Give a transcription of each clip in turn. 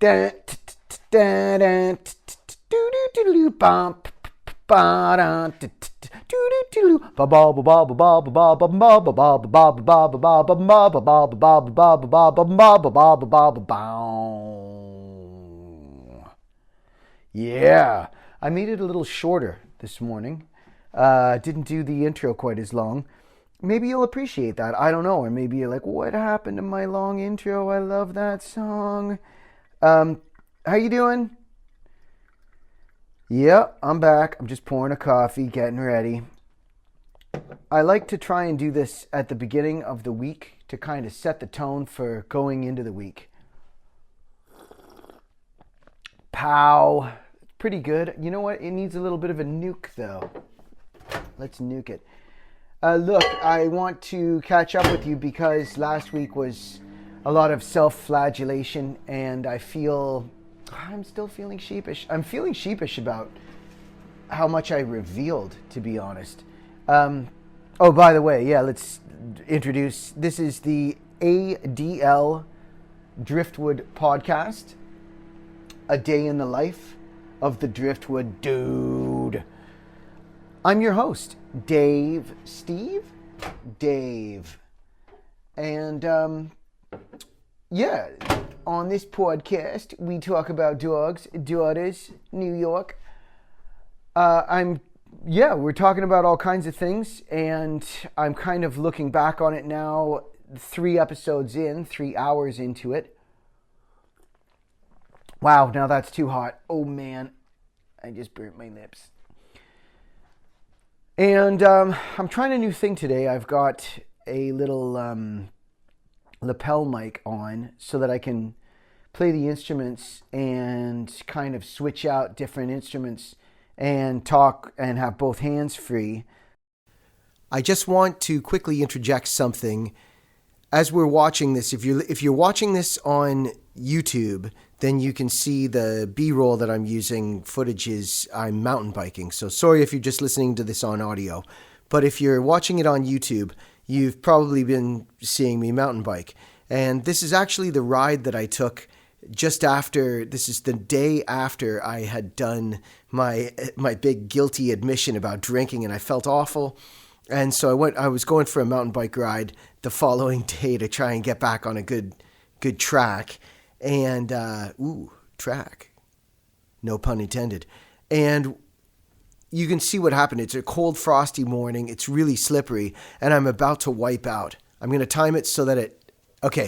Yeah, I made it a little shorter this morning. Didn't do the intro quite as long. Maybe you'll appreciate that. I don't know. Or maybe you're like, what happened to my long intro? I love that song. How you doing? Yeah, I'm back. I'm just pouring a coffee, getting ready. I like to try and do this at the beginning of the week to kind of set the tone for going into the week. Pow. Pretty good. You know what? It needs a little bit of a nuke, though. Let's nuke it. Look, I want to catch up with you because last week was a lot of self-flagellation, and I'm still feeling sheepish. I'm feeling sheepish about how much I revealed, to be honest. Oh, by the way, yeah, let's introduce. This is the ADL Driftwood podcast. A day in the life of the Driftwood dude. I'm your host, Dave. And, yeah, on this podcast, we talk about dogs, daughters, New York. We're talking about all kinds of things, and I'm kind of looking back on it now, 3 hours into it. Wow, now that's too hot. Oh, man. I just burnt my lips. And I'm trying a new thing today. I've got a little lapel mic on so that I can play the instruments and kind of switch out different instruments and talk and have both hands free. I just want to quickly interject something. As we're watching this, if you're watching this on YouTube, then you can see the B-roll that I'm using. Footage is I'm mountain biking. So sorry if you're just listening to this on audio. But if you're watching it on YouTube, you've probably been seeing me mountain bike. And this is actually the ride that I took just after. This is the day after I had done my big guilty admission about drinking, and I felt awful. And so I was going for a mountain bike ride the following day to try and get back on a good track. And, track. No pun intended. And you can see what happened. It's a cold, frosty morning. It's really slippery. And I'm about to wipe out. I'm going to time it so that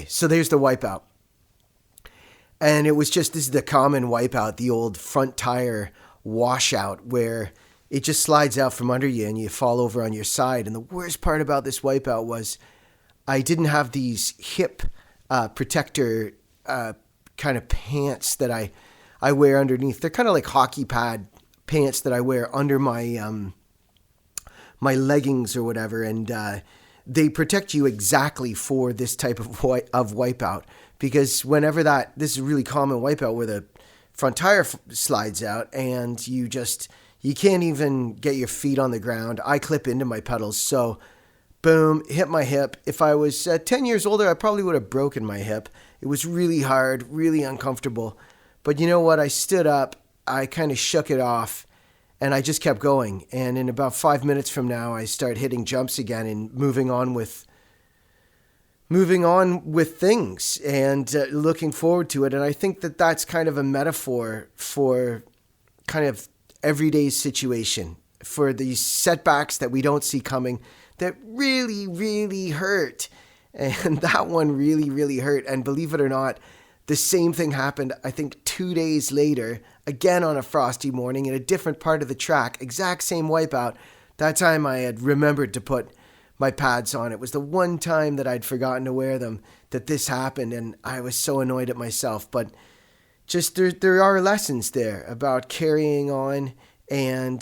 so there's the wipeout. And it was this is the common wipeout, the old front tire washout where it just slides out from under you and you fall over on your side. And the worst part about this wipeout was I didn't have these hip protector kind of pants that I wear underneath. They're kind of like hockey pad pants that I wear under my my leggings or whatever, and they protect you exactly for this type of wipeout. Because whenever this is a really common wipeout where the front tire slides out and you can't even get your feet on the ground. I clip into my pedals, so boom, hit my hip. If I was 10 years older, I probably would have broken my hip. It was really hard, really uncomfortable. But you know what? I stood up, I kind of shook it off, and I just kept going. And in about 5 minutes from now, I start hitting jumps again and moving on with things and looking forward to it. And I think that that's kind of a metaphor for kind of everyday situation, for these setbacks that we don't see coming that really, really hurt. And that one really, really hurt. And believe it or not, the same thing happened, I think, 2 days later, again on a frosty morning in a different part of the track, exact same wipeout. That time I had remembered to put my pads on. It was the one time that I'd forgotten to wear them that this happened, and I was so annoyed at myself. But just there are lessons there about carrying on and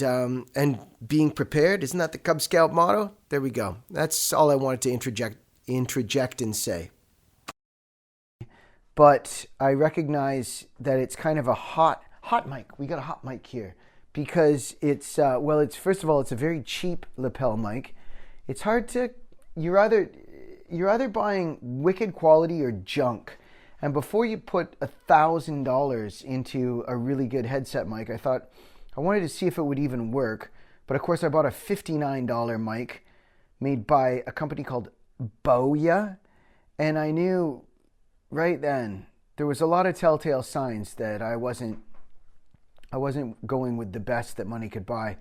being prepared. Isn't that the Cub Scout motto? There we go. That's all I wanted to interject and say. But I recognize that it's kind of a hot mic. We got a hot mic here because it's first of all, it's a very cheap lapel mic. It's hard to, you're either buying wicked quality or junk. And before you put $1,000 into a really good headset mic, I thought I wanted to see if it would even work. But of course, I bought a $59 mic made by a company called Bowya. And I knew right then there was a lot of telltale signs that I wasn't going with the best that money could buy.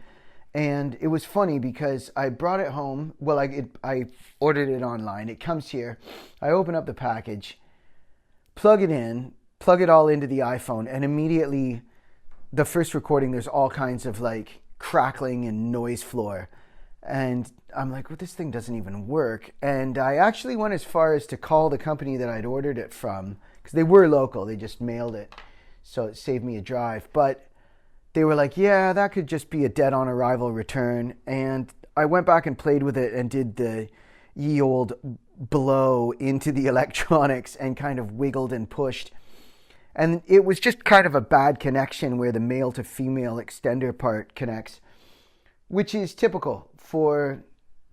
And it was funny because I brought it home. Well, I ordered it online. It comes here. I open up the package, plug it in, plug it all into the iPhone, and immediately the first recording, there's all kinds of like crackling and noise floor. And I'm like, well, this thing doesn't even work. And I actually went as far as to call the company that I'd ordered it from, because they were local. They just mailed it. So it saved me a drive. But they were like, yeah, that could just be a dead on arrival return. And I went back and played with it and did the ye old blow into the electronics and kind of wiggled and pushed. And it was just kind of a bad connection where the male to female extender part connects, which is typical for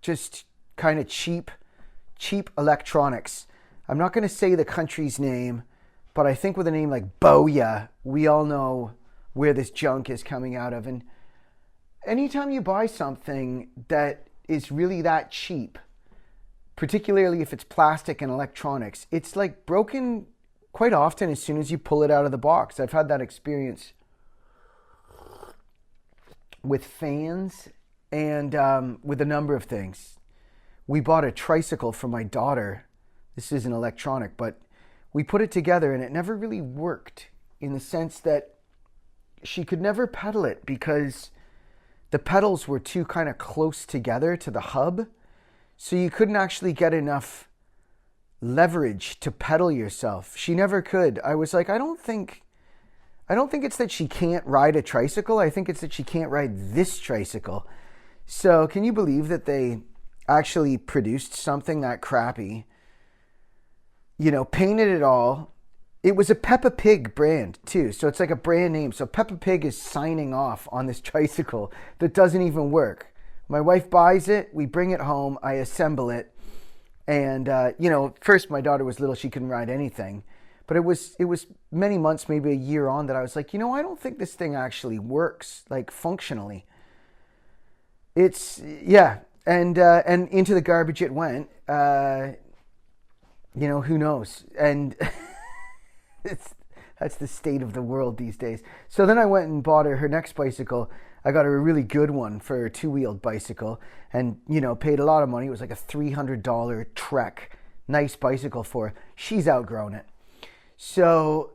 just kind of cheap electronics. I'm not going to say the country's name, but I think with a name like Bowya, we all know where this junk is coming out of. And anytime you buy something that is really that cheap, particularly if it's plastic and electronics, it's like broken quite often as soon as you pull it out of the box. I've had that experience with fans and with a number of things. We bought a tricycle for my daughter. This isn't electronic, but we put it together and it never really worked, in the sense that she could never pedal it because the pedals were too kind of close together to the hub. So you couldn't actually get enough leverage to pedal yourself. She never could. I was like, I don't think it's that she can't ride a tricycle. I think it's that she can't ride this tricycle. So can you believe that they actually produced something that crappy? You know, painted it all. It was a Peppa Pig brand too. So it's like a brand name. So Peppa Pig is signing off on this tricycle that doesn't even work. My wife buys it. We bring it home. I assemble it. And, first my daughter was little. She couldn't ride anything. But it was many months, maybe a year on, that I was like, I don't think this thing actually works, like, functionally. And into the garbage it went. Who knows? And that's the state of the world these days. So then I went and bought her next bicycle. I got her a really good one for a two-wheeled bicycle, and, paid a lot of money. It was like a $300 Trek. Nice bicycle for her. She's outgrown it. So,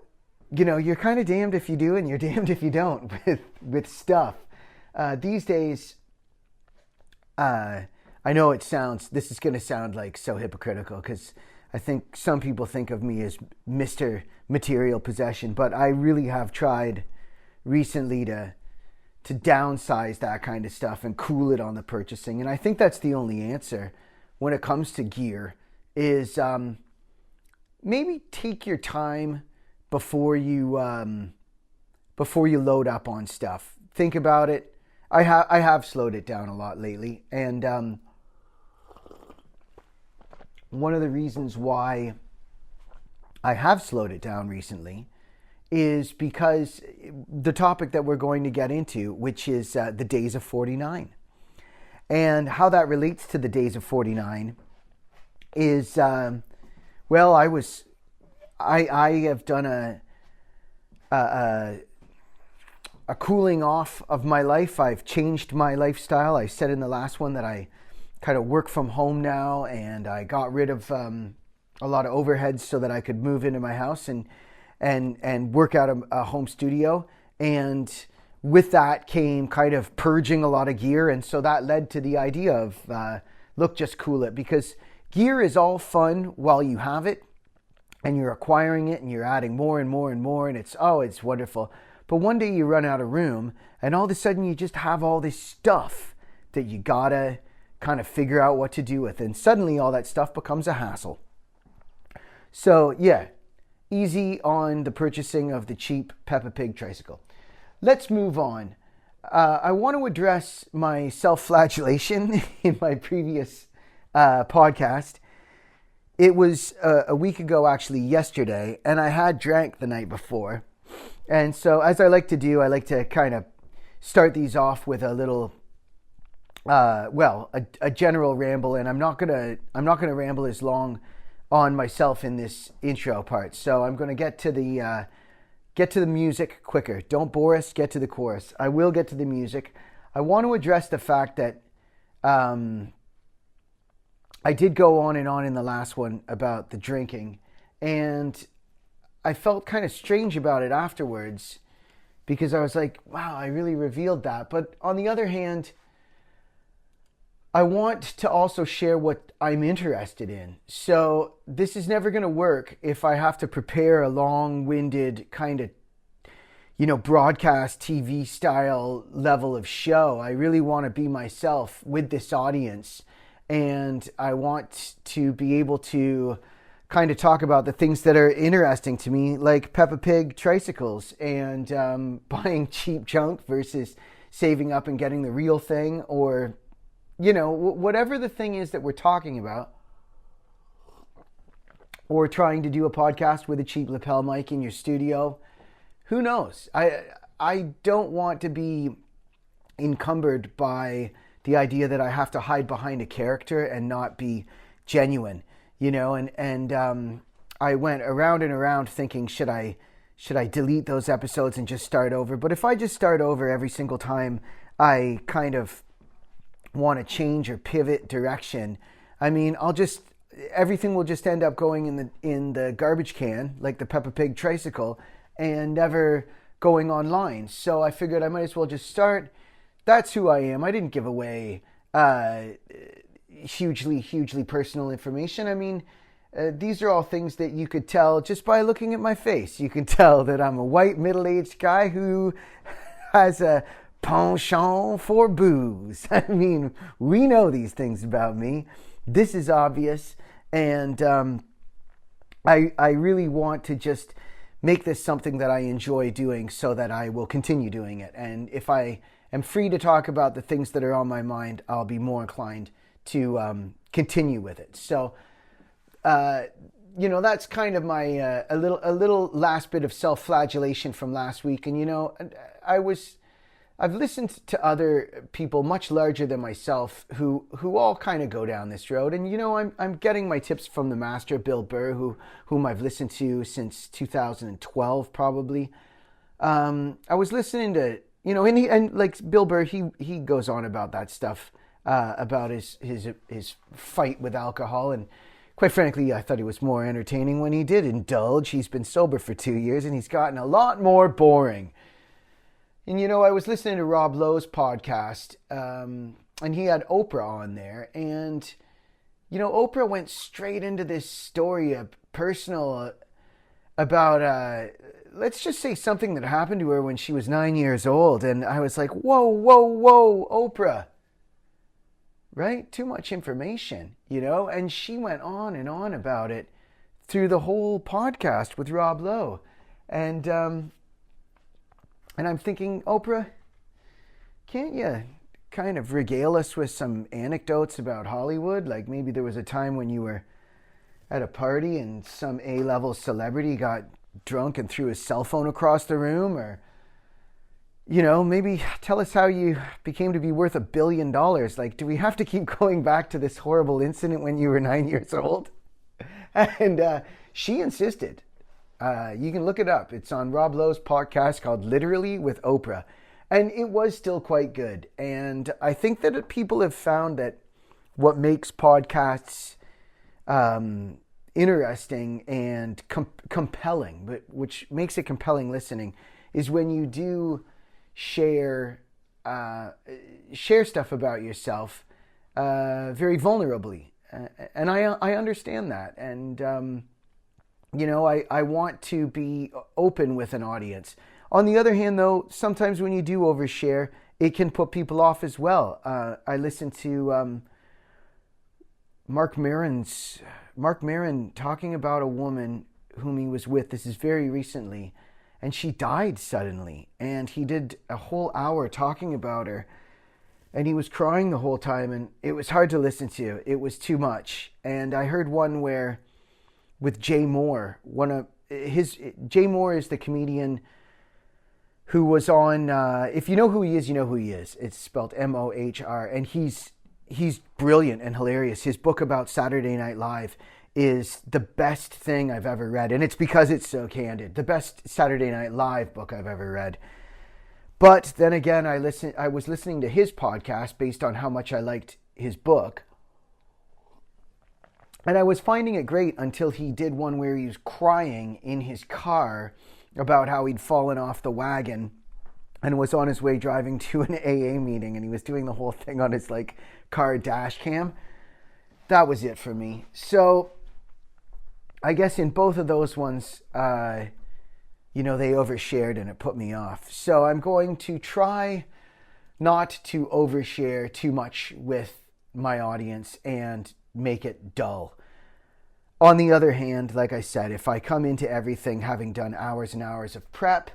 you're kind of damned if you do and you're damned if you don't with stuff. These days, I know this is going to sound like so hypocritical, because I think some people think of me as Mr. Material Possession, but I really have tried recently to downsize that kind of stuff and cool it on the purchasing. And I think that's the only answer when it comes to gear, is maybe take your time before you load up on stuff. Think about it. I have slowed it down a lot lately, and one of the reasons why I have slowed it down recently is because the topic that we're going to get into, which is the days of 49. And how that relates to the days of 49 is, I have done a cooling off of my life. I've changed my lifestyle. I said in the last one that I kind of work from home now, and I got rid of a lot of overheads so that I could move into my house and work out a home studio. And with that came kind of purging a lot of gear. And so that led to the idea of, just cool it, because gear is all fun while you have it and you're acquiring it and you're adding more and more and more. And it's wonderful. But one day you run out of room and all of a sudden you just have all this stuff that you gotta kind of figure out what to do with. And suddenly all that stuff becomes a hassle. So yeah, easy on the purchasing of the cheap Peppa Pig tricycle. Let's move on. I want to address my self-flagellation in my previous podcast. it was a week ago, actually yesterday, and I had drank the night before. And so, as I like to do, I like to kind of start these off with a little, a general ramble, and I'm not gonna ramble as long on myself in this intro part. So I'm gonna get to the music quicker. Don't bore us. Get to the chorus. I will get to the music. I want to address the fact that I did go on and on in the last one about the drinking, and I felt kind of strange about it afterwards because I was like, wow, I really revealed that. But on the other hand, I want to also share what I'm interested in. So this is never going to work if I have to prepare a long-winded kind of, broadcast TV style level of show. I really want to be myself with this audience. And I want to be able to kind of talk about the things that are interesting to me, like Peppa Pig tricycles and buying cheap junk versus saving up and getting the real thing, or, whatever the thing is that we're talking about, or trying to do a podcast with a cheap lapel mic in your studio. Who knows? I don't want to be encumbered by the idea that I have to hide behind a character and not be genuine, and I went around and around thinking, should I delete those episodes and just start over? But if I just start over every single time I kind of want to change or pivot direction, everything will just end up going in the garbage can, like the Peppa Pig tricycle, and never going online. So I figured I might as well just start. That's who I am. I didn't give away hugely personal information. These are all things that you could tell just by looking at my face. You can tell that I'm a white middle-aged guy who has a penchant for booze. We know these things about me. This is obvious. And I really want to just make this something that I enjoy doing so that I will continue doing it. And if I am free to talk about the things that are on my mind, I'll be more inclined to continue with it. So, that's kind of my a little last bit of self-flagellation from last week. And I've listened to other people much larger than myself who all kind of go down this road. And I'm getting my tips from the master Bill Burr, whom I've listened to since 2012 probably. I was listening to and like Bill Burr, he goes on about that stuff, about his fight with alcohol, and quite frankly, I thought he was more entertaining when he did indulge. He's been sober for 2 years, and he's gotten a lot more boring. And I was listening to Rob Lowe's podcast, and he had Oprah on there, and Oprah went straight into this story, personal, about let's just say something that happened to her when she was 9 years old. And I was like, whoa, Oprah. Right? Too much information, And she went on and on about it through the whole podcast with Rob Lowe. And I'm thinking, Oprah, can't you kind of regale us with some anecdotes about Hollywood? Like maybe there was a time when you were at a party and some A-level celebrity got drunk and threw his cell phone across the room, or maybe tell us how you became to be worth $1 billion. Like, do we have to keep going back to this horrible incident when you were 9 years old? And she insisted. You can look it up. It's on Rob Lowe's podcast called Literally with Oprah, and it was still quite good. And I think that people have found that what makes podcasts interesting and compelling, but which makes it compelling listening, is when you do share stuff about yourself very vulnerably, and I understand that, and I want to be open with an audience. On the other hand, though, sometimes when you do overshare, it can put people off as well. I listened to Mark Maron talking about a woman whom he was with. This is very recently, and she died suddenly. And he did a whole hour talking about her, and he was crying the whole time, and it was hard to listen to. It was too much. And I heard one where with Jay Moore. Jay Moore is the comedian who was on, if you know who he is, you know who he is. It's spelled Mohr, and he's brilliant and hilarious. His book about Saturday Night Live is the best thing I've ever read, and it's because it's so candid. The best Saturday Night Live book I've ever read. But then again, I was listening to his podcast based on how much I liked his book, and I was finding it great until he did one where he was crying in his car about how he'd fallen off the wagon and was on his way driving to an AA meeting, and he was doing the whole thing on his like car dash cam. That was it for me. So I guess in both of those ones, they overshared and it put me off. So I'm going to try not to overshare too much with my audience and make it dull. On the other hand, like I said, if I come into everything having done hours and hours of prep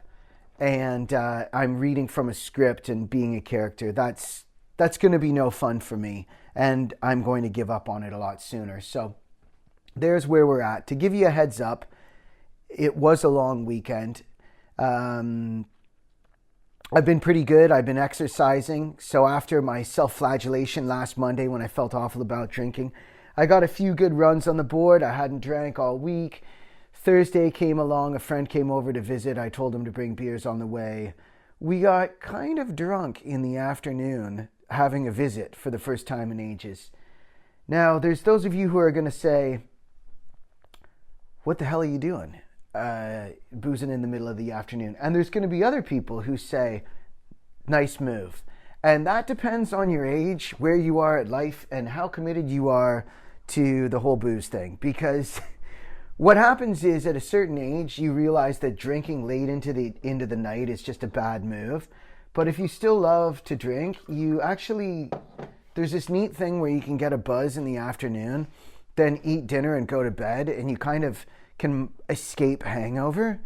and I'm reading from a script and being a character, that's going to be no fun for me, and I'm going to give up on it a lot sooner. So there's where we're at. To give you a heads up, it was a long weekend. I've been pretty good. I've been exercising. So after my self-flagellation last Monday when I felt awful about drinking, I got a few good runs on the board. I hadn't drank all week. Thursday came along. A friend came over to visit. I told him to bring beers on the way. We got kind of drunk in the afternoon having a visit for the first time in ages. Now, there's those of you who are going to say, what the hell are you doing? Boozing in the middle of the afternoon. And there's going to be other people who say, nice move. And that depends on your age, where you are at life, and how committed you are to the whole booze thing. Because what happens is at a certain age, you realize that drinking late into the night is just a bad move. But if you still love to drink, there's this neat thing where you can get a buzz in the afternoon, then eat dinner and go to bed, and you kind of can escape hangover.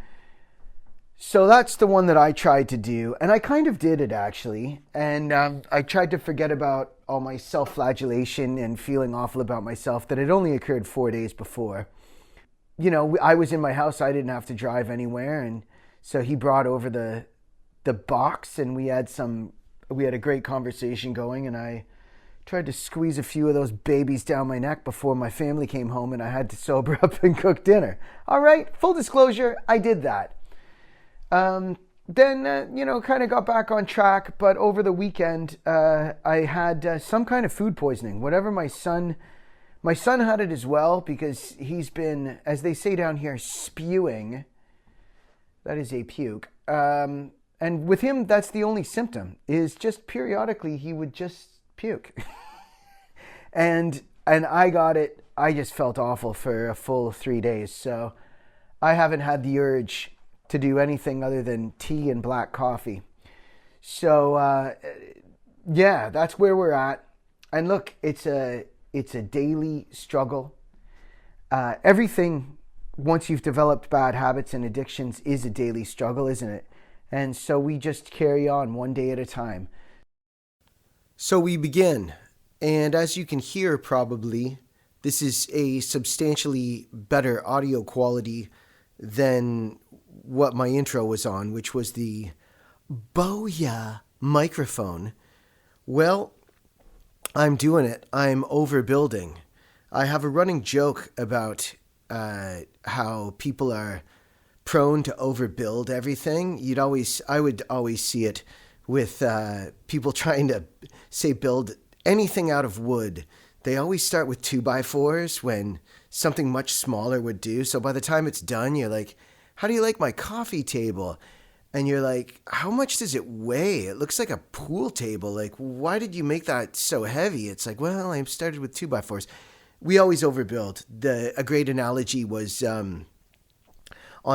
So that's the one that I tried to do, and I kind of did it actually. And I tried to forget about all my self-flagellation and feeling awful about myself that had only occurred 4 days before. I was in my house. I didn't have to drive anywhere, and so he brought over the box, and we had a great conversation going, and I tried to squeeze a few of those babies down my neck before my family came home and I had to sober up and cook dinner. All right, full disclosure, I did that. Then kind of got back on track, but over the weekend, I had some kind of food poisoning. Whatever my son had it as well, because he's been, as they say down here, spewing. That is a puke. And with him, that's the only symptom, is just periodically he would just puke. and I got it. I just felt awful for a full 3 days. So I haven't had the urge to do anything other than tea and black coffee. So, that's where we're at. And look, it's a daily struggle. Everything, once you've developed bad habits and addictions, is a daily struggle, isn't it? And so we just carry on one day at a time. So we begin. And as you can hear probably, this is a substantially better audio quality than what my intro was on, which was the Booyah microphone. Well, I'm doing it. I'm overbuilding. I have a running joke about how people are prone to overbuild everything. I would always see it with people trying to, say, build anything out of wood. They always start with 2x4s when something much smaller would do. So by the time it's done, you're like, how do you like my coffee table? And you're like, how much does it weigh? It looks like a pool table. Like, why did you make that so heavy? It's like, well, I started with 2x4s. We always overbuild. A great analogy was on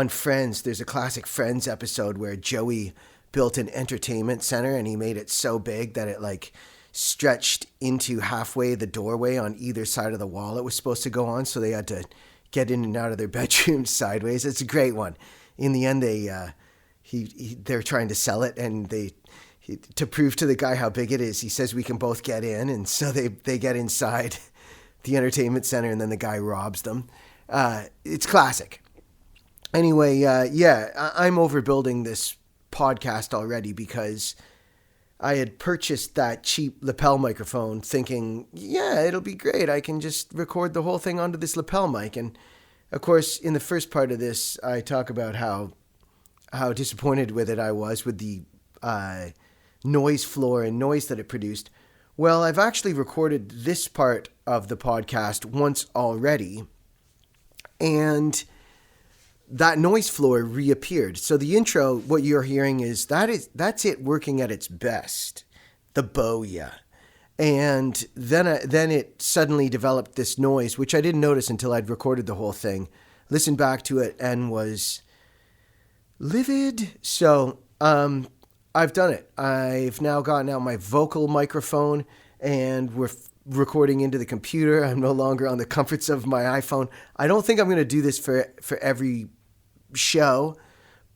Friends. There's a classic Friends episode where Joey built an entertainment center and he made it so big that it like stretched into halfway the doorway on either side of the wall it was supposed to go on. So they had to get in and out of their bedroom sideways. It's a great one. In the end, they're trying to sell it, and to prove to the guy how big it is, he says we can both get in, and so they get inside the entertainment center, and then the guy robs them. It's classic. Anyway, I'm overbuilding this podcast already because I had purchased that cheap lapel microphone thinking, yeah, it'll be great. I can just record the whole thing onto this lapel mic. And of course, in the first part of this, I talk about how disappointed with it I was with the noise floor and noise that it produced. Well, I've actually recorded this part of the podcast once already, and that noise floor reappeared. So the intro, what you're hearing that's it working at its best, the booyah. And then it suddenly developed this noise, which I didn't notice until I'd recorded the whole thing, listened back to it, and was livid. So I've done it. I've now gotten out my vocal microphone, and we're recording into the computer. I'm no longer on the comforts of my iPhone. I don't think I'm going to do this for every show,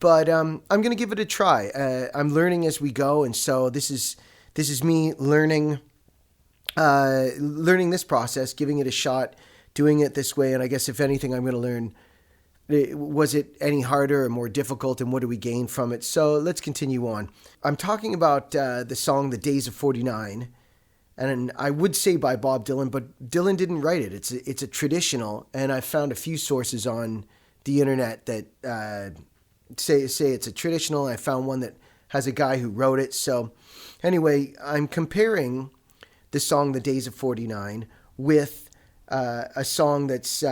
but I'm going to give it a try. I'm learning as we go, and so this is me learning this process, giving it a shot, doing it this way. And I guess if anything, I'm going to learn, was it any harder or more difficult, and what do we gain from it? So let's continue on. I'm talking about the song "The Days of '49." And I would say by Bob Dylan, but Dylan didn't write it. It's a traditional, and I found a few sources on the internet that say it's a traditional. I found one that has a guy who wrote it. So anyway, I'm comparing the song "The Days of '49" with a song that's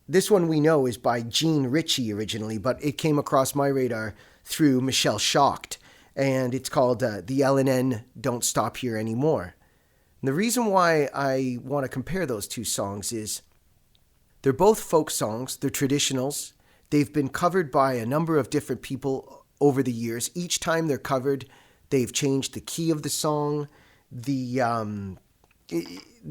this one we know is by Gene Ritchie originally, but it came across my radar through Michelle Shocked, and it's called "The L&N Don't Stop Here Anymore." And the reason why I want to compare those two songs is they're both folk songs, they're traditionals. They've been covered by a number of different people over the years. Each time they're covered, they've changed the key of the song. The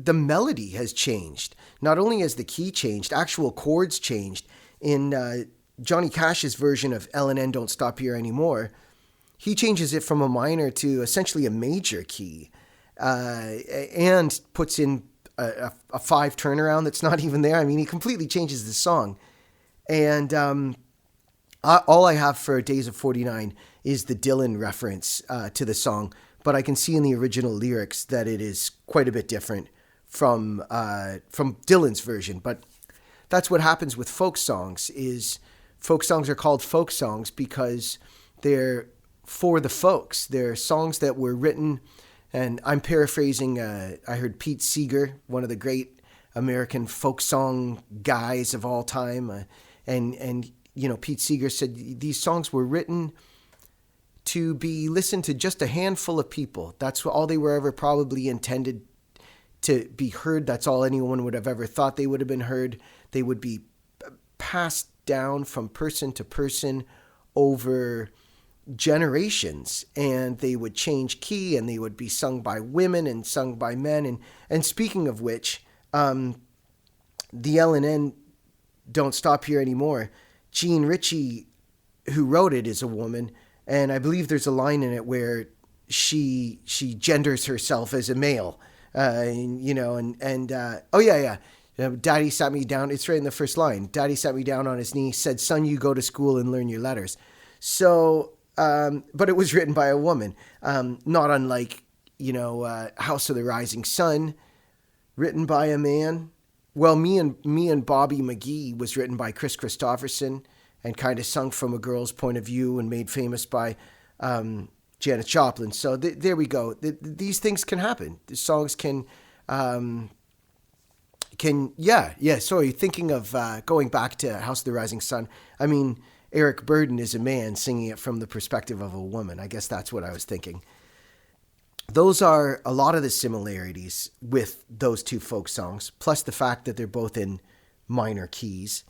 melody has changed. Not only has the key changed, actual chords changed. In Johnny Cash's version of L&N Don't Stop Here Anymore, he changes it from a minor to essentially a major key. And puts in a 5 turnaround that's not even there. I mean, he completely changes the song. And all I have for Days of '49 is the Dylan reference to the song, but I can see in the original lyrics that it is quite a bit different from Dylan's version. But that's what happens with folk songs. Is folk songs are called folk songs because they're for the folks. They're songs that were written. And I'm paraphrasing, I heard Pete Seeger, one of the great American folk song guys of all time. And you know, Pete Seeger said these songs were written to be listened to just a handful of people. That's all they were ever probably intended to be heard. That's all anyone would have ever thought they would have been heard. They would be passed down from person to person over generations, and they would change key, and they would be sung by women and sung by men. And speaking of which, the L&N Don't Stop Here Anymore, Gene Ritchie, who wrote it, is a woman, and I believe there's a line in it where she genders herself as a male, Daddy sat me down. It's right in the first line. Daddy sat me down on his knee, said, "Son, you go to school and learn your letters." So, but it was written by a woman, not unlike, House of the Rising Sun, written by a man. Well, me and Bobby McGee was written by Chris Christopherson and kind of sung from a girl's point of view and made famous by Janis Joplin. So there we go. These things can happen. The songs can. Sorry, thinking of going back to House of the Rising Sun. I mean, Eric Burdon is a man singing it from the perspective of a woman. I guess that's what I was thinking. Those are a lot of the similarities with those two folk songs, plus the fact that they're both in minor keys,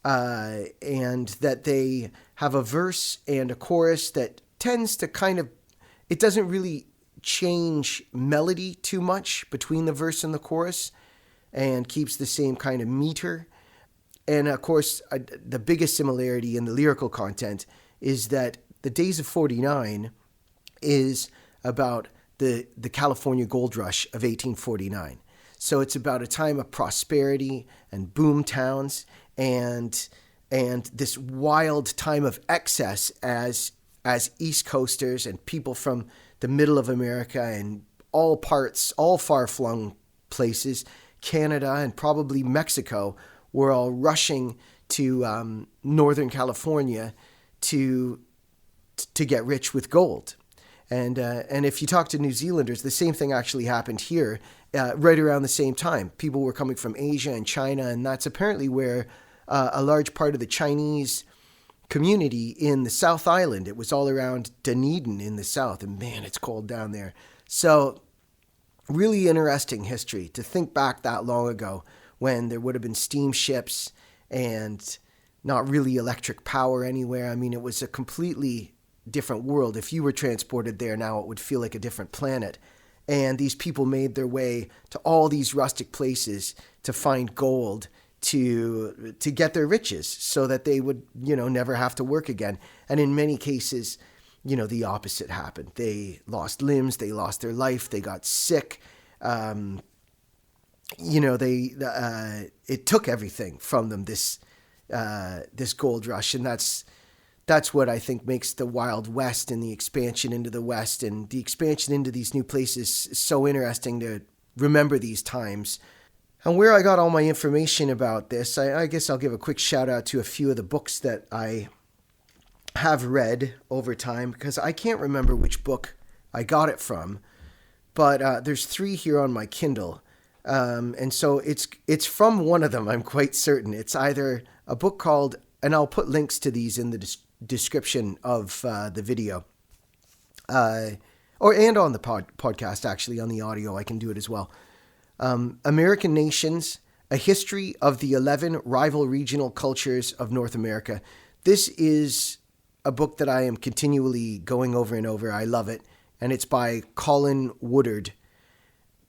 and that they have a verse and a chorus that tends to it doesn't really change melody too much between the verse and the chorus, and keeps the same kind of meter. And of course, the biggest similarity in the lyrical content is that the Days of '49 is about the California gold rush of 1849. So it's about a time of prosperity and boom towns and this wild time of excess as East Coasters and people from the middle of America and all far-flung places, Canada and probably Mexico, were all rushing to Northern California to get rich with gold. And if you talk to New Zealanders, the same thing actually happened here right around the same time. People were coming from Asia and China, and that's apparently where a large part of the Chinese community in the South Island, it was all around Dunedin in the south, and man, it's cold down there. So really interesting history to think back that long ago when there would have been steamships and not really electric power anywhere. I mean, it was a completely different world. If you were transported there now, it would feel like a different planet. And these people made their way to all these rustic places to find gold to get their riches so that they would, never have to work again. And in many cases, the opposite happened. They lost limbs, they lost their life, they got sick. It took everything from them, this gold rush. And that's what I think makes the Wild West and the expansion into the West and the expansion into these new places so interesting to remember these times. And where I got all my information about this, I guess I'll give a quick shout out to a few of the books that I have read over time, because I can't remember which book I got it from, but there's 3 here on my Kindle. And so it's from one of them, I'm quite certain. It's either a book called, and I'll put links to these in the description of the video, and on the podcast, actually, on the audio, I can do it as well. American Nations, A History of the 11 Rival Regional Cultures of North America. This is a book that I am continually going over and over. I love it. And it's by Colin Woodard,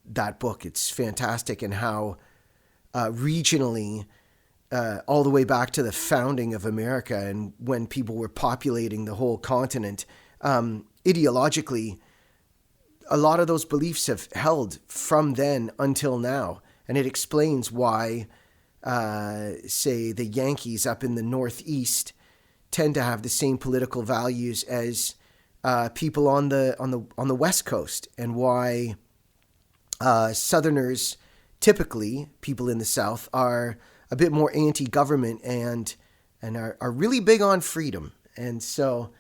that book. It's fantastic, and how regionally, all the way back to the founding of America and when people were populating the whole continent, ideologically, a lot of those beliefs have held from then until now. And it explains why, say, the Yankees up in the Northeast tend to have the same political values as people on the West Coast, and why Southerners, typically people in the South, are a bit more anti-government and are really big on freedom. And so,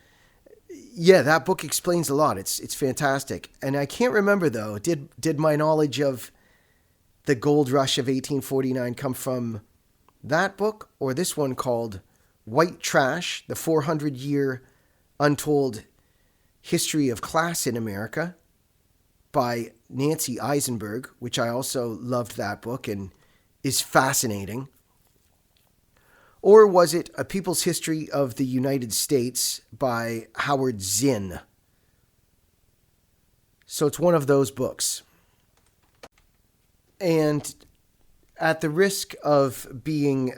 yeah, that book explains a lot. It's fantastic. And I can't remember, though, did my knowledge of the gold rush of 1849 come from that book or this one called White Trash, the 400-Year Untold History of Class in America by Nancy Eisenberg, which I also loved that book and is fascinating? Or was it A People's History of the United States by Howard Zinn? So it's one of those books. And at the risk of being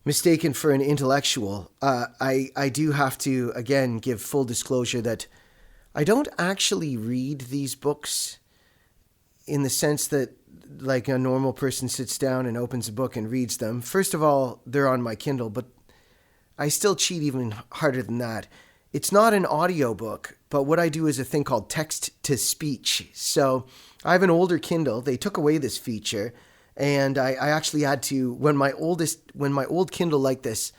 mistaken for an intellectual, I do have to, again, give full disclosure that I don't actually read these books in the sense that like a normal person sits down and opens a book and reads them. First of all, they're on my Kindle, but I still cheat even harder than that. It's not an audio book, but what I do is a thing called text-to-speech. So I have an older Kindle. They took away this feature, and I actually had to, when my old Kindle like this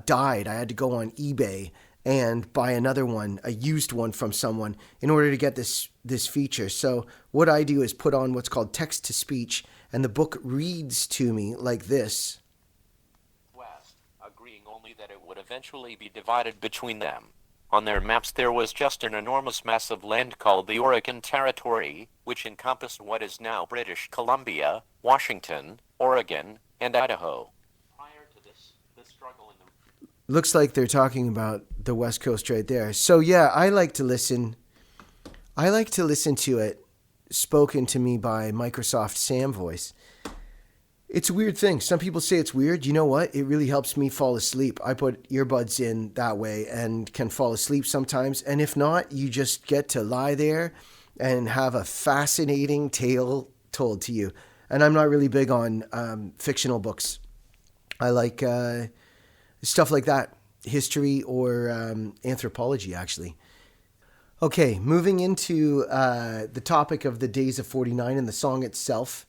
died, I had to go on eBay and buy another one, a used one from someone, in order to get this feature. So what I do is put on what's called text-to-speech, and the book reads to me like this. West, agreeing only that it would eventually be divided between them. On their maps there was just an enormous mass of land called the Oregon Territory, which encompassed what is now British Columbia, Washington, Oregon, and Idaho. Prior to this, the struggle in the... Looks like they're talking about the West Coast right there. So yeah, I like to listen to it spoken to me by Microsoft Sam Voice. It's a weird thing. Some people say it's weird. You know what? It really helps me fall asleep. I put earbuds in that way and can fall asleep sometimes. And if not, you just get to lie there and have a fascinating tale told to you. And I'm not really big on fictional books. I like stuff like that, history or anthropology, actually. Okay, moving into the topic of the Days of 49 and the song itself.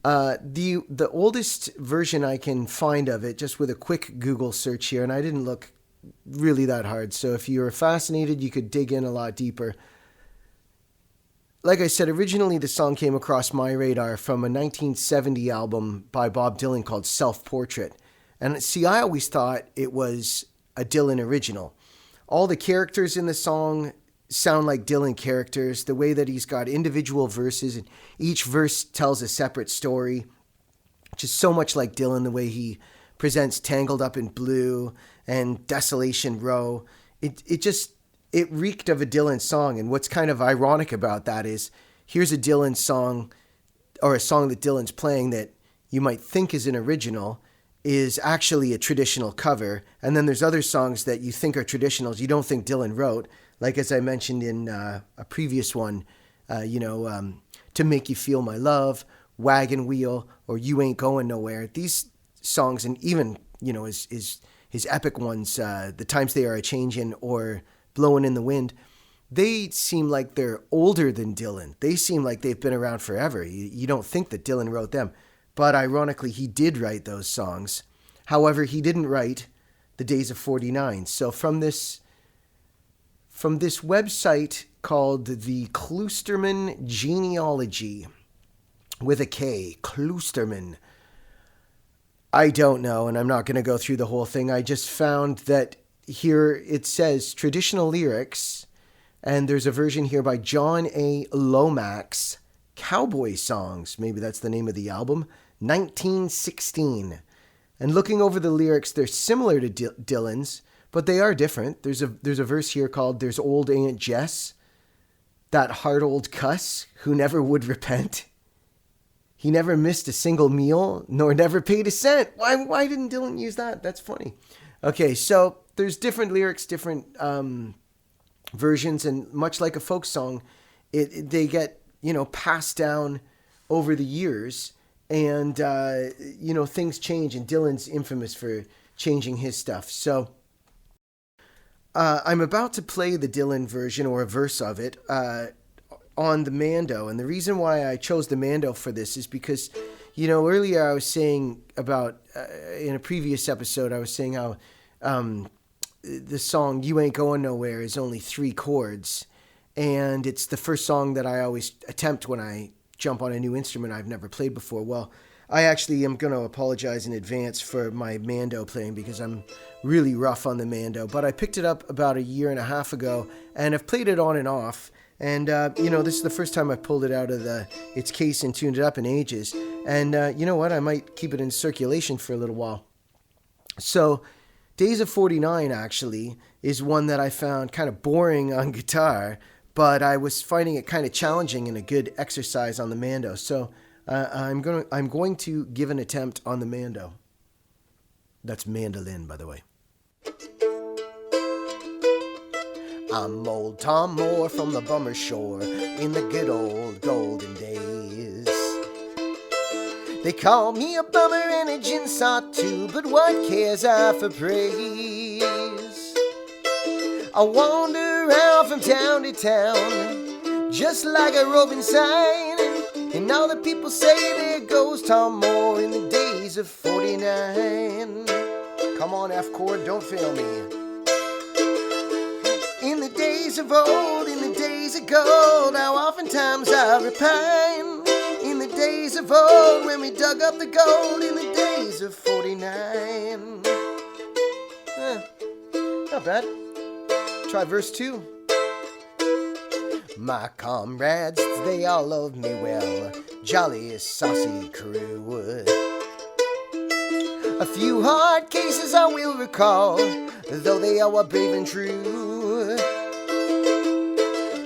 The oldest version I can find of it, just with a quick Google search here, and I didn't look really that hard, so if you were fascinated, you could dig in a lot deeper. Like I said, originally the song came across my radar from a 1970 album by Bob Dylan called Self-Portrait. And see, I always thought it was a Dylan original. All the characters in the song sound like Dylan characters. The way that he's got individual verses, and each verse tells a separate story. Just so much like Dylan, the way he presents Tangled Up in Blue and Desolation Row. It reeked of a Dylan song. And what's kind of ironic about that is, here's a Dylan song, or a song that Dylan's playing that you might think is an original, is actually a traditional cover. And then there's other songs that you think are traditionals you don't think Dylan wrote. Like, as I mentioned in a previous one, To Make You Feel My Love, Wagon Wheel, or You Ain't Going Nowhere. These songs, and even, his epic ones, The Times They Are A-Changin' or Blowin' in the Wind, they seem like they're older than Dylan. They seem like they've been around forever. You don't think that Dylan wrote them. But ironically, he did write those songs. However, he didn't write The Days of 49. So from this website called the Kloosterman Genealogy, with a K, Kloosterman, I don't know, and I'm not going to go through the whole thing. I just found that here it says traditional lyrics, and there's a version here by John A. Lomax, Cowboy Songs, maybe that's the name of the album, 1916. And looking over the lyrics, they're similar to Dylan's, but they are different. There's a verse here called There's Old Aunt Jess, that hard old cuss who never would repent. He never missed a single meal, nor never paid a cent. Why didn't Dylan use that? That's funny. Okay, so there's different lyrics, different versions, and much like a folk song, they get, passed down over the years, and, things change, and Dylan's infamous for changing his stuff. So I'm about to play the Dylan version, or a verse of it, on the Mando, and the reason why I chose the Mando for this is because, earlier I was saying about, in a previous episode, I was saying how the song You Ain't Going Nowhere is only 3 chords, and it's the first song that I always attempt when I jump on a new instrument I've never played before. Well, I actually am going to apologize in advance for my Mando playing because I'm really rough on the Mando, but I picked it up about 1.5 years ago and I've played it on and off, and this is the first time I've pulled it out of its case and tuned it up in ages, and you know what, I might keep it in circulation for a little while. So Days of 49 actually is one that I found kind of boring on guitar, but I was finding it kind of challenging and a good exercise on the Mando. So I'm going to give an attempt on the Mando. That's mandolin, by the way. I'm old Tom Moore from the Bummer Shore in the good old golden days. They call me a bummer and a gin sot too, but what cares I for praise? I wander around from town to town, just like a roving sign, and all the people say there goes Tom Moore in the days of 49. Come on, F chord, don't fail me. In the days of old, in the days of gold, how oftentimes I repine. In the days of old, when we dug up the gold, in the days of 49. Not bad. Try verse 2. My comrades, they all love me well, jolly saucy crew. A few hard cases I will recall, though they all were brave and true.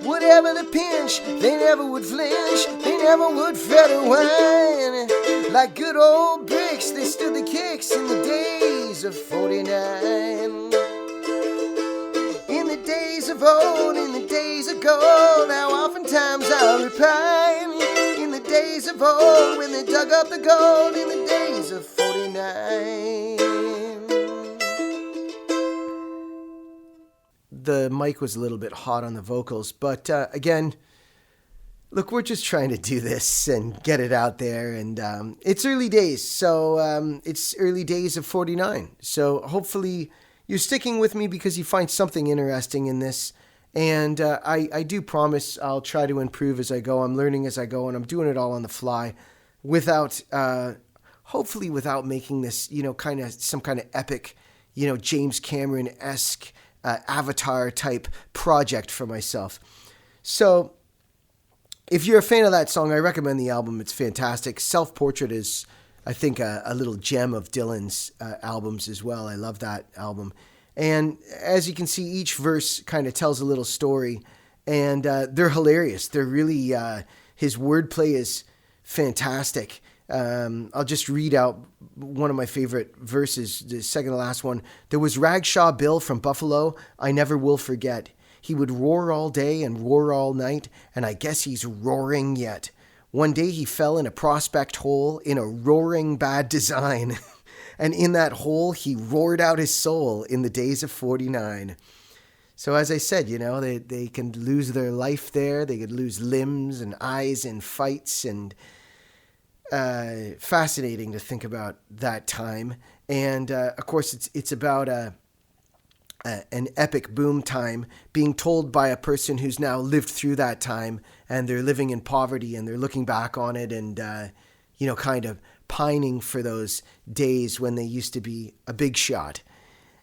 Whatever the pinch, they never would flinch, they never would fret or whine. Like good old bricks, they stood the kicks in the days of 49. In the days of old, in the days of gold, how oftentimes I repine. In the days of old when they dug up the gold in the days of 49. The mic was a little bit hot on the vocals, but again, look, we're just trying to do this and get it out there, and it's early days, so it's early days of 49. So hopefully you're sticking with me because you find something interesting in this, and I do promise I'll try to improve as I go. I'm learning as I go, and I'm doing it all on the fly without, hopefully without making this, kind of some kind of epic, James Cameron-esque Avatar type project for myself. So if you're a fan of that song, I recommend the album. It's fantastic. Self-Portrait is, I think, a little gem of Dylan's albums as well. I love that album. And as you can see, each verse kind of tells a little story, and they're hilarious. They're really, his wordplay is fantastic. I'll just read out one of my favorite verses, the second to last one. There was Ragshaw Bill from Buffalo, I never will forget. He would roar all day and roar all night, and I guess he's roaring yet. One day he fell in a prospect hole in a roaring bad design, and in that hole he roared out his soul in the days of 49. So as I said, they can lose their life there. They could lose limbs and eyes in fights, and fascinating to think about that time. And of course, it's about an epic boom time being told by a person who's now lived through that time, and they're living in poverty, and they're looking back on it, and kind of pining for those days when they used to be a big shot.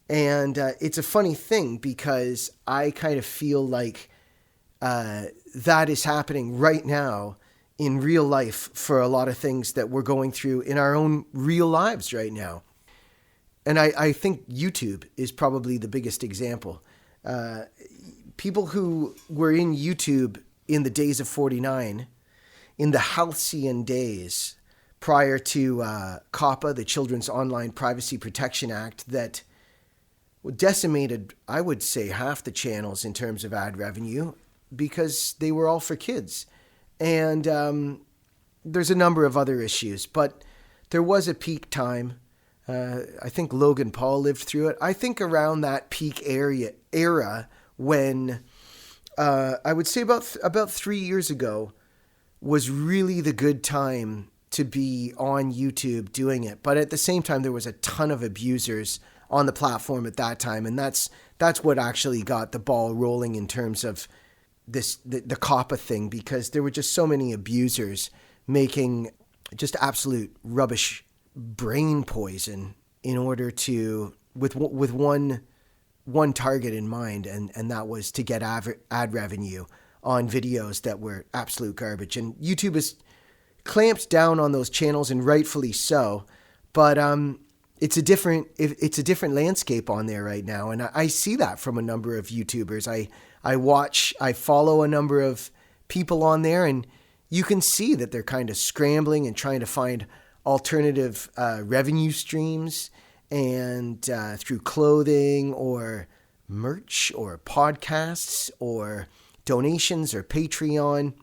And it's a funny thing because I kind of feel like that is happening right now in real life for a lot of things that we're going through in our own real lives right now. And I think YouTube is probably the biggest example. People who were in YouTube in the days of 49, in the halcyon days prior to COPPA, the Children's Online Privacy Protection Act, that decimated, I would say, half the channels in terms of ad revenue because they were all for kids. And there's a number of other issues, but there was a peak time. I think Logan Paul lived through it. I think around that peak era when I would say about 3 years ago was really the good time to be on YouTube doing it. But at the same time, there was a ton of abusers on the platform at that time, and that's what actually got the ball rolling in terms of the COPPA thing, because there were just so many abusers making just absolute rubbish brain poison in order to with one target in mind, and that was to get ad revenue on videos that were absolute garbage. And YouTube has clamped down on those channels, and rightfully so. But it's a different landscape on there right now, and I see that from a number of YouTubers. I follow a number of people on there, and you can see that they're kind of scrambling and trying to find alternative revenue streams, and through clothing or merch or podcasts or donations or Patreon,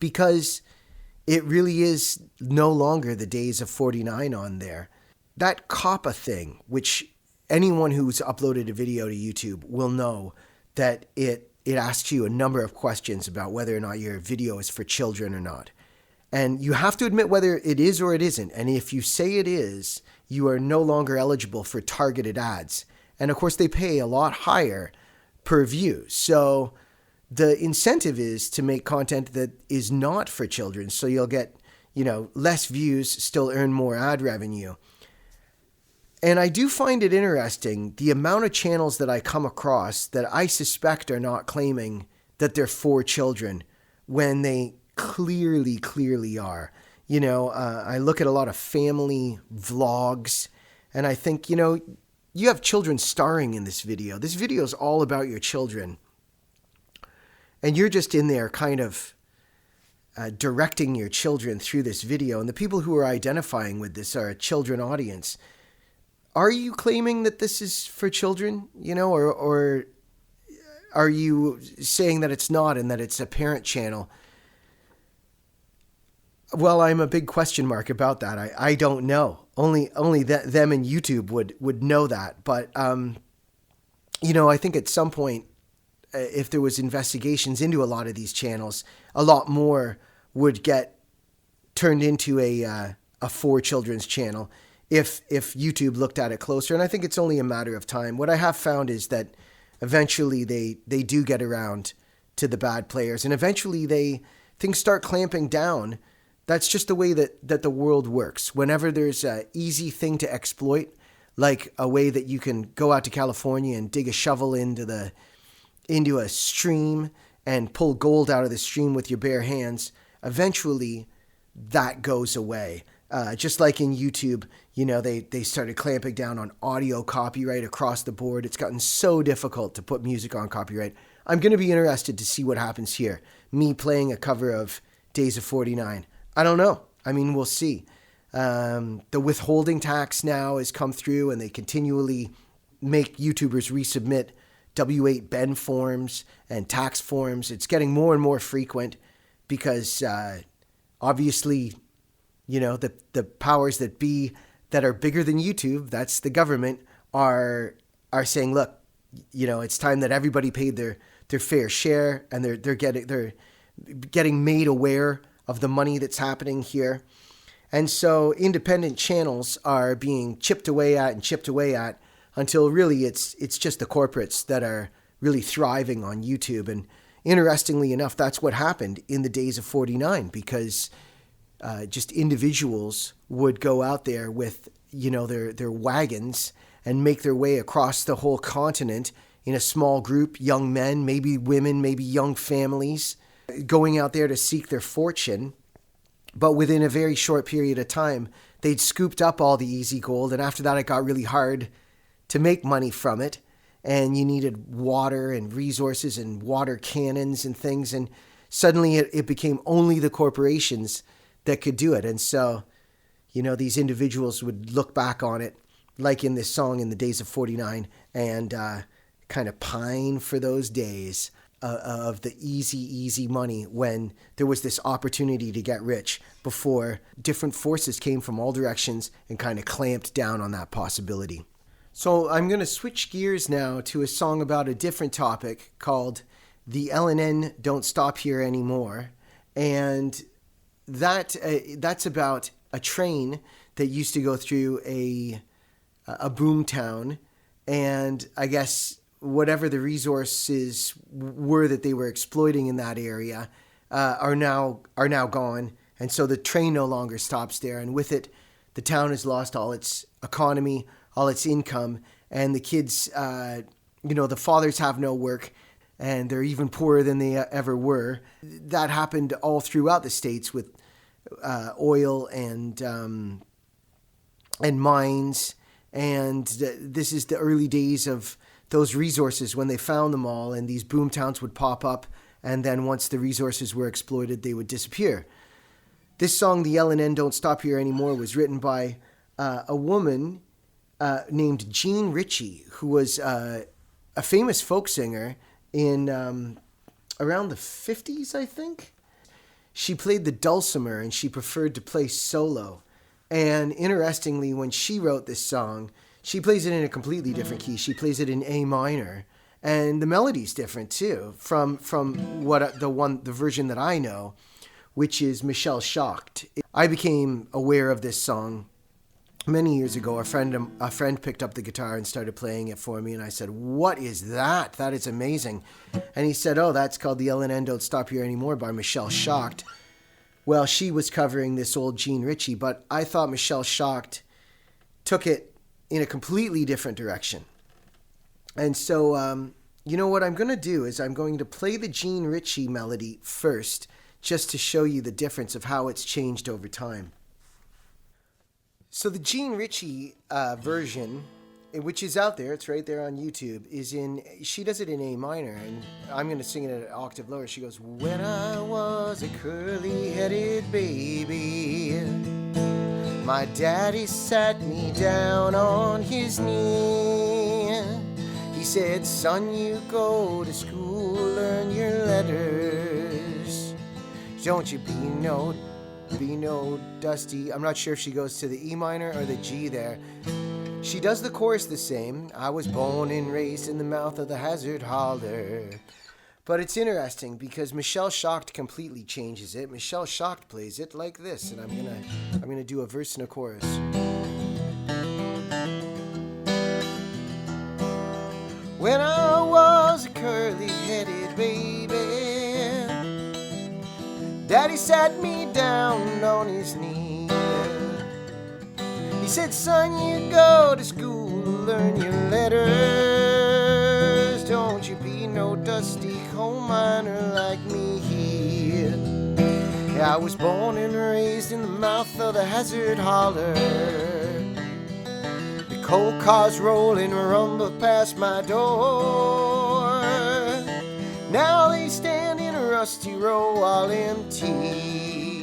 because it really is no longer the days of 49 on there. That COPPA thing, which anyone who's uploaded a video to YouTube will know that it asks you a number of questions about whether or not your video is for children or not. And you have to admit whether it is or it isn't. And if you say it is, you are no longer eligible for targeted ads. And of course, they pay a lot higher per view. So the incentive is to make content that is not for children. So you'll get, less views, still earn more ad revenue. And I do find it interesting, the amount of channels that I come across that I suspect are not claiming that they're for children when they clearly are. I look at a lot of family vlogs, and I think, you have children starring in this video. This video is all about your children. And you're just in there kind of directing your children through this video. And the people who are identifying with this are a children audience. Are you claiming that this is for children, or are you saying that it's not and that it's a parent channel? Well, I'm a big question mark about that. I don't know. Only them and YouTube would know that. But I think at some point, if there was investigations into a lot of these channels, a lot more would get turned into a for children's channel if YouTube looked at it closer. And I think it's only a matter of time. What I have found is that eventually they do get around to the bad players, and eventually things start clamping down. That's just the way that the world works. Whenever there's an easy thing to exploit, like a way that you can go out to California and dig a shovel into a stream and pull gold out of the stream with your bare hands, eventually that goes away. Just like in YouTube, they started clamping down on audio copyright across the board. It's gotten so difficult to put music on copyright. I'm going to be interested to see what happens here. Me playing a cover of Days of 49. I don't know. I mean, we'll see. The withholding tax now has come through, and they continually make YouTubers resubmit W-8 Ben forms and tax forms. It's getting more and more frequent because obviously, the powers that be that are bigger than YouTube, that's the government, are saying, look, it's time that everybody paid their fair share, and they're getting made aware of the money that's happening here. And so independent channels are being chipped away at until really it's just the corporates that are really thriving on YouTube. And interestingly enough, that's what happened in the Days of 49, because just individuals would go out there with their wagons and make their way across the whole continent in a small group, young men, maybe women, maybe young families, going out there to seek their fortune. But within a very short period of time, they'd scooped up all the easy gold, and after that it got really hard to make money from it, and you needed water and resources and water cannons and things, and suddenly it became only the corporations that could do it. And so, these individuals would look back on it, like in this song in the Days of 49, and kind of pine for those days of the easy money when there was this opportunity to get rich before different forces came from all directions and kind of clamped down on that possibility. So I'm going to switch gears now to a song about a different topic called The L&N Don't Stop Here Anymore. And that's about a train that used to go through a boom town, and I guess whatever the resources were that they were exploiting in that area are now gone, and so the train no longer stops there, and with it, the town has lost all its economy, all its income, and the kids, the fathers have no work, and they're even poorer than they ever were. That happened all throughout the States with oil and mines, and this is the early days of those resources when they found them all, and these boom towns would pop up, and then once the resources were exploited, they would disappear. This song, The L&N Don't Stop Here Anymore, was written by a woman named Jean Ritchie, who was a famous folk singer in around the 50s, I think. She played the dulcimer, and she preferred to play solo. And interestingly, when she wrote this song, she plays it in a completely different key. She plays it in A minor, and the melody's different too from the version that I know, which is Michelle Shocked. I became aware of this song many years ago. A friend picked up the guitar and started playing it for me, and I said, "What is that? That is amazing." And he said, "Oh, that's called The L&N Don't Stop Here Anymore by Michelle Shocked." Well, she was covering this old Jean Ritchie, but I thought Michelle Shocked took it in a completely different direction. And so, what I'm going to do is I'm going to play the Jean Ritchie melody first, just to show you the difference of how it's changed over time. So the Jean Ritchie version, which is out there, it's right there on YouTube, she does it in A minor, and I'm going to sing it at an octave lower. She goes, "When I was a curly-headed baby, my daddy sat me down on his knee. He said, 'Son, you go to school, learn your letters. Don't you be no be no dusty. I'm not sure if she goes to the E minor or the G there. She does the chorus the same. I was born and raised in the mouth of the hazard holler. But it's interesting because Michelle Schacht completely changes it. Michelle Schacht plays it like this, and I'm gonna do a verse and a chorus. When I was a curly-headed baby, Daddy sat me down on his knee. He said, son, you go to school, learn your letters. Don't you be no dusty coal miner like me. Yeah, I was born and raised in the mouth of the hazard holler. The coal cars roll and rumble past my door. Now they stand in a rusty row all empty,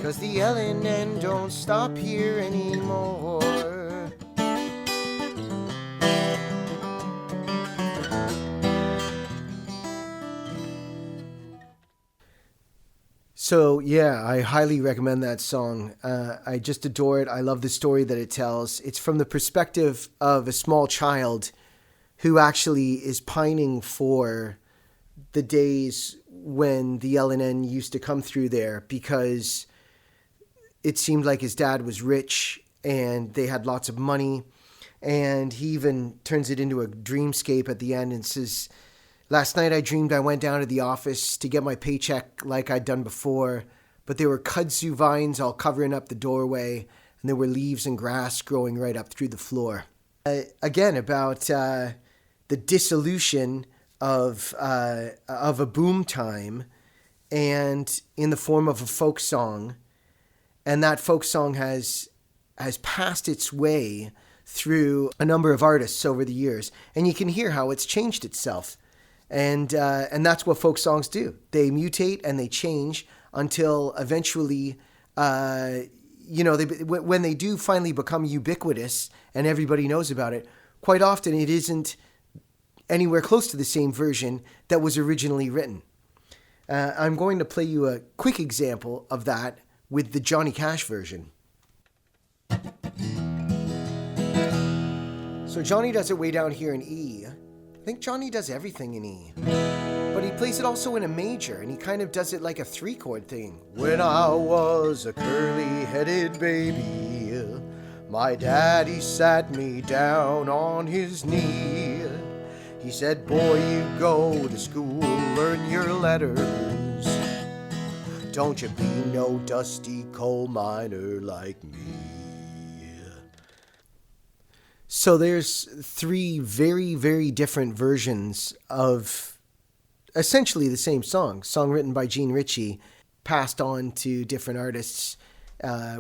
'cause the L&N don't stop here anymore. So yeah, I highly recommend that song. I just adore it. I love the story that it tells. It's from the perspective of a small child who actually is pining for the days when the L&N used to come through there, because it seemed like his dad was rich and they had lots of money. And he even turns it into a dreamscape at the end and says, last night I dreamed I went down to the office to get my paycheck like I'd done before, but there were kudzu vines all covering up the doorway, and there were leaves and grass growing right up through the floor. Again, about the dissolution of a boom time, and in the form of a folk song, and that folk song has passed its way through a number of artists over the years, and you can hear how it's changed itself. And that's what folk songs do. They mutate and they change until eventually, when they do finally become ubiquitous and everybody knows about it, quite often it isn't anywhere close to the same version that was originally written. I'm going to play you a quick example of that with the Johnny Cash version. So Johnny does it way down here in E. I think Johnny does everything in E, but he plays it also in a major, and he kind of does it like a 3-chord thing. When I was a curly-headed baby, my daddy sat me down on his knee. He said, boy, you go to school, learn your letters. Don't you be no dusty coal miner like me. So there's 3 very, very different versions of essentially the same song written by Gene Ritchie, passed on to different artists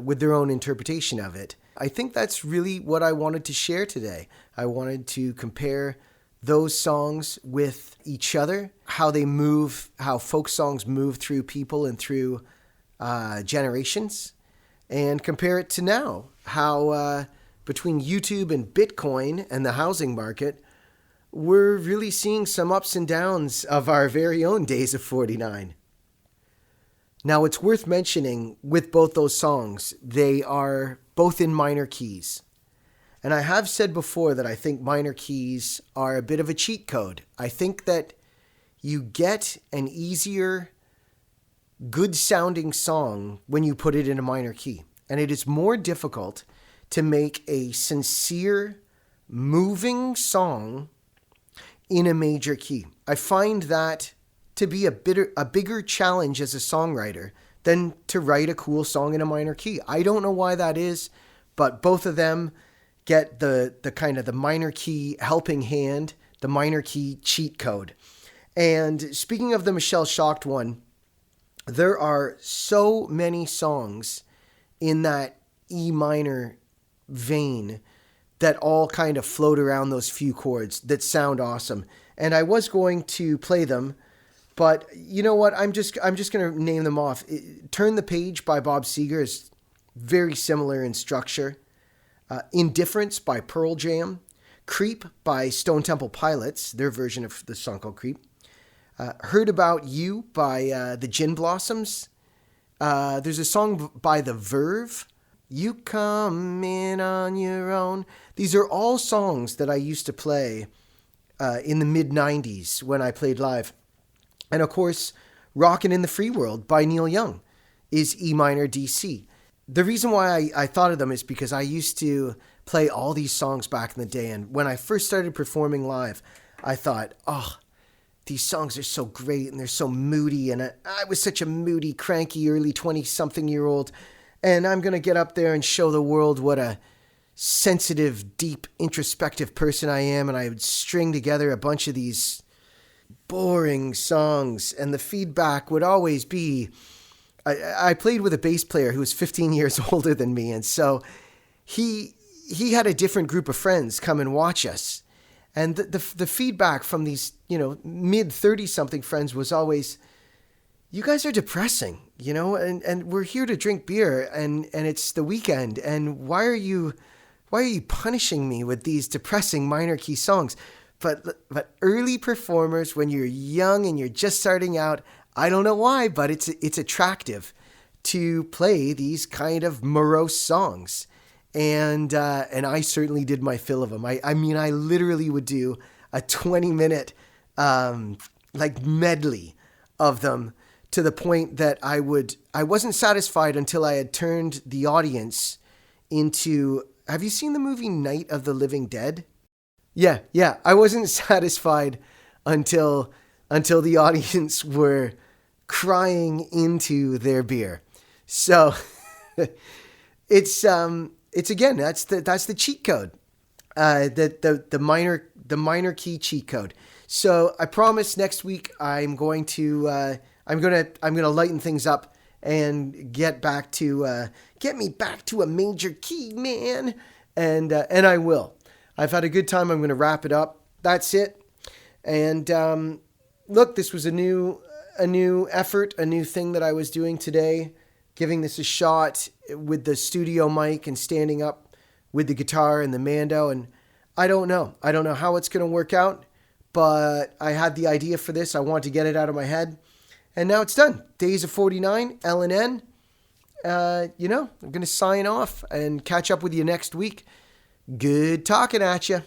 with their own interpretation of it. I think that's really what I wanted to share today. I wanted to compare those songs with each other, how they move, how folk songs move through people and through generations, and compare it to now, how between YouTube and Bitcoin and the housing market, we're really seeing some ups and downs of our very own Days of 49. Now, it's worth mentioning with both those songs, they are both in minor keys. And I have said before that I think minor keys are a bit of a cheat code. I think that you get an easier, good-sounding song when you put it in a minor key. And it is more difficult to make a sincere, moving song in a major key. I find that to be a bigger challenge as a songwriter than to write a cool song in a minor key. I don't know why that is, but both of them get the kind of the minor key helping hand, the minor key cheat code. And speaking of the Michelle Schacht one, there are so many songs in that E minor vein that all kind of float around those few chords that sound awesome. And I was going to play them, but you know what? I'm just going to name them off. Turn the Page by Bob Seger is very similar in structure. Indifference by Pearl Jam. Creep by Stone Temple Pilots, their version of the song called Creep. Heard About You by the Gin Blossoms. There's a song by The Verve, You Come In On Your Own. These are all songs that I used to play in the mid-90s when I played live. And of course, Rockin' in the Free World by Neil Young is E minor DC. The reason why I thought of them is because I used to play all these songs back in the day. And when I first started performing live, I thought, oh, these songs are so great and they're so moody. And I was such a moody, cranky, early 20-something-year-old. And I'm going to get up there and show the world what a sensitive, deep, introspective person I am. And I would string together a bunch of these boring songs. And the feedback would always be, I played with a bass player who was 15 years older than me. And so he had a different group of friends come and watch us. And the feedback from these, mid 30-something friends was always, you guys are depressing, and we're here to drink beer and it's the weekend. And why are you punishing me with these depressing minor key songs? But early performers, when you're young and you're just starting out, I don't know why, but it's attractive to play these kind of morose songs. And I certainly did my fill of them. I mean, I literally would do a 20-minute medley of them, to the point that I wasn't satisfied until I had turned the audience into. Have you seen the movie Night of the Living Dead? Yeah. I wasn't satisfied until the audience were crying into their beer. So it's again, that's the cheat code, the minor key cheat code. So I promise next week I'm going to lighten things up and get me back to a major key, man, and I will. I've had a good time. I'm going to wrap it up. That's it. And look, this was a new effort, a new thing that I was doing today. Giving this a shot with the studio mic and standing up with the guitar and the mando. And I don't know how it's going to work out, but I had the idea for this. I wanted to get it out of my head. And now it's done. Days of 49, L&N. I'm going to sign off and catch up with you next week. Good talking at you.